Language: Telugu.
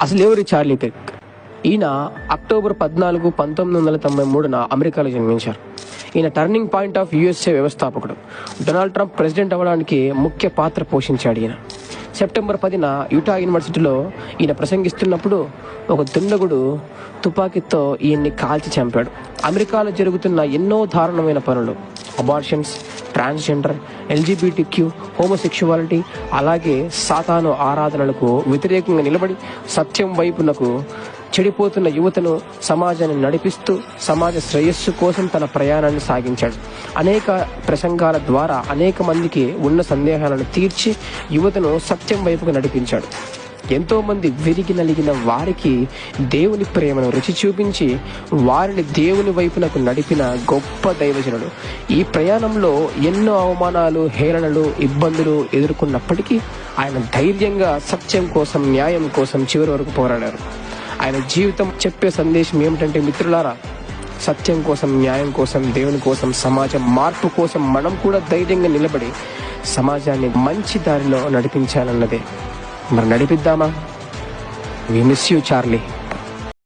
అసలు ఎవరు చార్లీ కిర్క్? ఈయన అక్టోబర్ 14, 1993 అమెరికాలో జన్మించారు. ఈయన టర్నింగ్ పాయింట్ ఆఫ్ యుఎస్ఏ వ్యవస్థాపకుడు. డొనాల్డ్ ట్రంప్ ప్రెసిడెంట్ అవ్వడానికి ముఖ్య పాత్ర పోషించాడు ఈయన. సెప్టెంబర్ 10 యూటా యూనివర్సిటీలో ఈయన ప్రసంగిస్తున్నప్పుడు ఒక దుండగుడు తుపాకీతో ఈయన్ని కాల్చి చంపాడు. అమెరికాలో జరుగుతున్న ఎన్నో దారుణమైన పనులు, అబార్షన్స్, ట్రాన్స్జెండర్, ఎల్జీబీటీక్యూ, హోమోసెక్షువాలిటీ, అలాగే సాతాను ఆరాధనలకు వ్యతిరేకంగా నిలబడి సత్యం వైపునకు చెడిపోతున్న యువతను, సమాజాన్ని నడిపిస్తూ సమాజ శ్రేయస్సు కోసం తన ప్రయాణాన్ని సాగించాడు. అనేక ప్రసంగాల ద్వారా అనేక మందికి ఉన్న సందేహాలను తీర్చి యువతను సత్యం వైపుకు నడిపించాడు. ఎంతో మంది విరిగి నలిగిన వారికి దేవుని ప్రేమను రుచి చూపించి వారిని దేవుని వైపునకు నడిపిన గొప్ప దైవజనుడు. ఈ ప్రయాణంలో ఎన్నో అవమానాలు, హేళనలు, ఇబ్బందులు ఎదుర్కొన్నప్పటికీ ఆయన ధైర్యంగా సత్యం కోసం, న్యాయం కోసం చివరి వరకు పోరాడారు. ఆయన జీవితం చెప్పే సందేశం ఏమిటంటే, మిత్రులారా, సత్యం కోసం, న్యాయం కోసం, దేవుని కోసం, సమాజం మార్పు కోసం మనం కూడా ధైర్యంగా నిలబడి సమాజాన్ని మంచి దారిలో నడిపించాలన్నదే. మరి నడిపిద్దామా? We miss you Charlie.